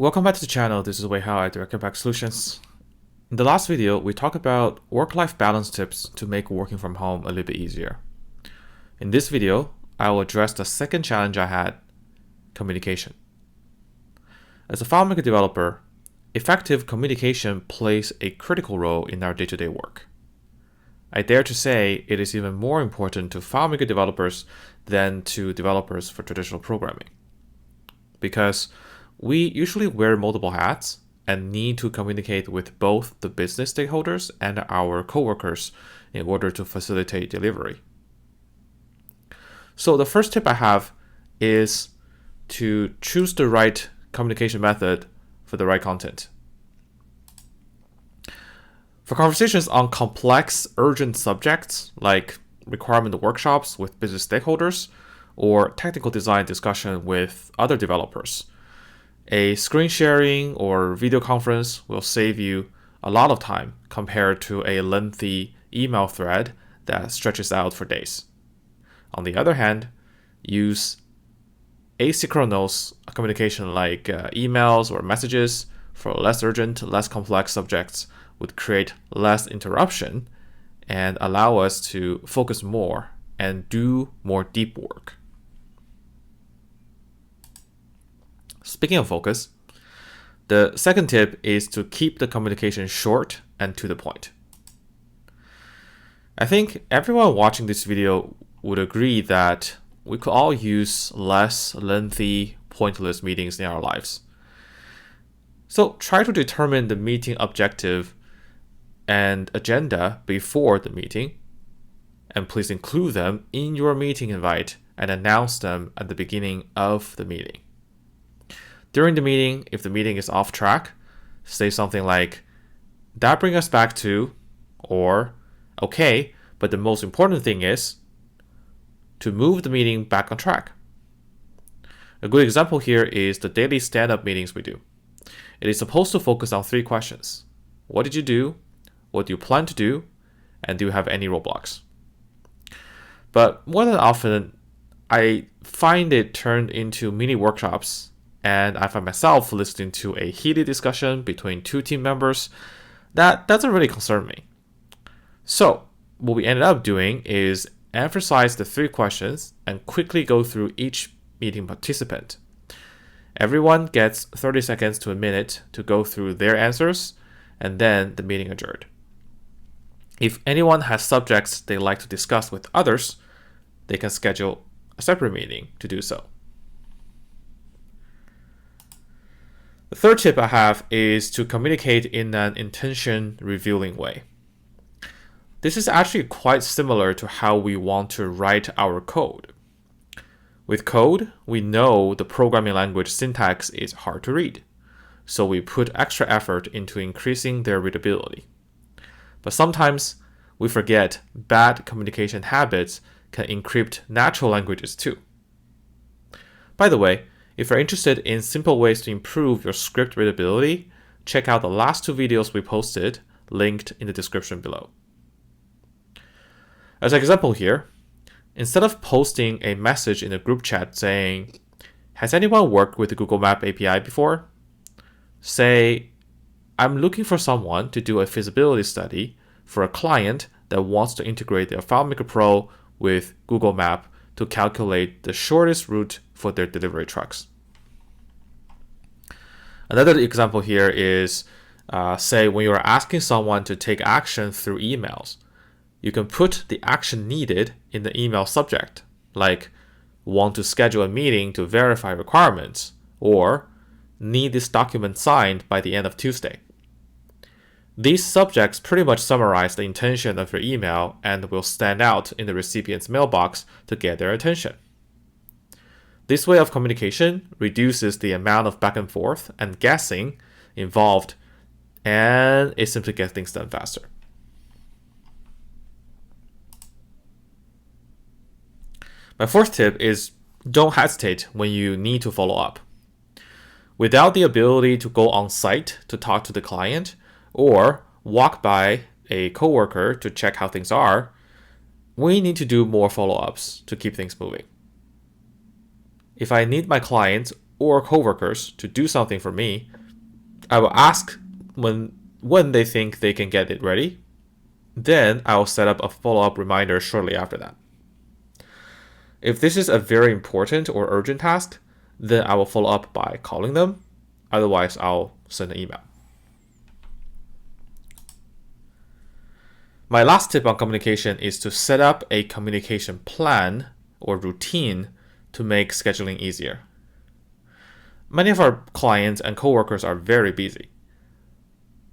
Welcome back to the channel. This is Weihao at Direct Impact Solutions. In the last video, we talked about work-life balance tips to make working from home a little bit easier. In this video, I will address the second challenge I had, communication. As a FileMaker developer, effective communication plays a critical role in our day-to-day work. I dare to say it is even more important to FileMaker developers than to developers for traditional programming. Because we usually wear multiple hats and need to communicate with both the business stakeholders and our coworkers in order to facilitate delivery. So the first tip I have is to choose the right communication method for the right content. For conversations on complex, urgent subjects like requirement workshops with business stakeholders or technical design discussion with other developers, a screen sharing or video conference will save you a lot of time compared to a lengthy email thread that stretches out for days. On the other hand, use asynchronous communication like emails or messages for less urgent, less complex subjects would create less interruption and allow us to focus more and do more deep work. Speaking of focus, the second tip is to keep the communication short and to the point. I think everyone watching this video would agree that we could all use less lengthy, pointless meetings in our lives. So try to determine the meeting objective and agenda before the meeting, and please include them in your meeting invite and announce them at the beginning of the meeting. During the meeting, if the meeting is off track, say something like, "That brings us back to," or, "Okay, but the most important thing is," to move the meeting back on track. A good example here is the daily stand-up meetings we do. It is supposed to focus on 3 questions. What did you do? What do you plan to do? And do you have any roadblocks? But more than often, I find it turned into mini workshops, and I find myself listening to a heated discussion between 2 team members that doesn't really concern me. So what we ended up doing is emphasize the 3 questions and quickly go through each meeting participant. Everyone gets 30 seconds to a minute to go through their answers, and then the meeting adjourned. If anyone has subjects they like to discuss with others, they can schedule a separate meeting to do so. The third tip I have is to communicate in an intention-revealing way. This is actually quite similar to how we want to write our code. With code, we know the programming language syntax is hard to read, so we put extra effort into increasing their readability. But sometimes we forget bad communication habits can encrypt natural languages too. By the way, if you're interested in simple ways to improve your script readability, check out the last 2 videos we posted, linked in the description below. As an example here, instead of posting a message in a group chat saying, "Has anyone worked with the Google Map API before?" Say, "I'm looking for someone to do a feasibility study for a client that wants to integrate their FileMaker Pro with Google Map to calculate the shortest route for their delivery trucks." Another example here is, say when you are asking someone to take action through emails, you can put the action needed in the email subject, like "want to schedule a meeting to verify requirements," or "need this document signed by the end of Tuesday." These subjects pretty much summarize the intention of your email and will stand out in the recipient's mailbox to get their attention. This way of communication reduces the amount of back and forth and guessing involved, and it simply gets things done faster. My fourth tip is don't hesitate when you need to follow up. Without the ability to go on site to talk to the client or walk by a coworker to check how things are, we need to do more follow-ups to keep things moving. If I need my clients or coworkers to do something for me, I will ask when they think they can get it ready. Then I will set up a follow-up reminder shortly after that. If this is a very important or urgent task, then I will follow up by calling them. Otherwise, I'll send an email. My last tip on communication is to set up a communication plan or routine to make scheduling easier. Many of our clients and coworkers are very busy.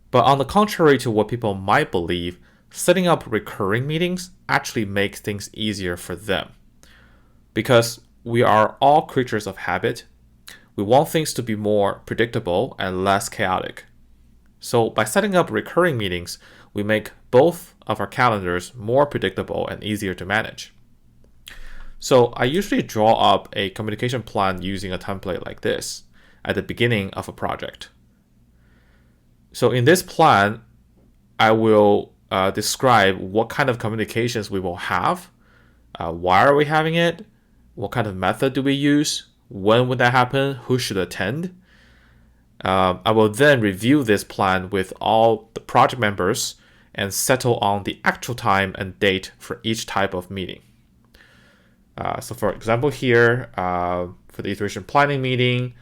But on the contrary to what people might believe, setting up recurring meetings actually makes things easier for them. Because we are all creatures of habit, we want things to be more predictable and less chaotic. So by setting up recurring meetings, we make both of our calendars more predictable and easier to manage. So I usually draw up a communication plan using a template like this at the beginning of a project. So in this plan, I will describe what kind of communications we will have, why are we having it, what kind of method do we use, when would that happen, who should attend. I will then review this plan with all the project members and settle on the actual time and date for each type of meeting. So for example here, for the iteration planning meeting,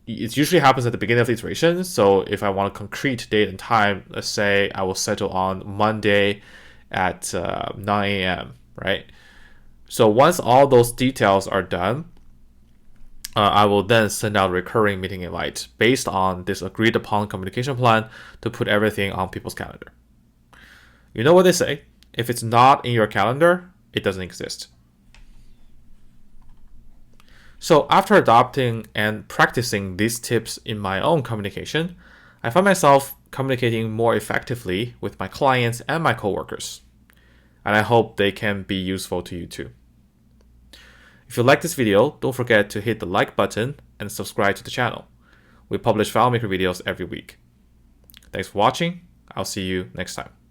it usually happens at the beginning of the iteration. So if I want a concrete date and time, let's say I will settle on Monday at 9 a.m., right? So once all those details are done, I will then send out a recurring meeting invite based on this agreed upon communication plan to put everything on people's calendar. You know what they say, if it's not in your calendar, it doesn't exist. So after adopting and practicing these tips in my own communication, I find myself communicating more effectively with my clients and my coworkers. And I hope they can be useful to you too. If you like this video, don't forget to hit the like button and subscribe to the channel. We publish FileMaker videos every week. Thanks for watching. I'll see you next time.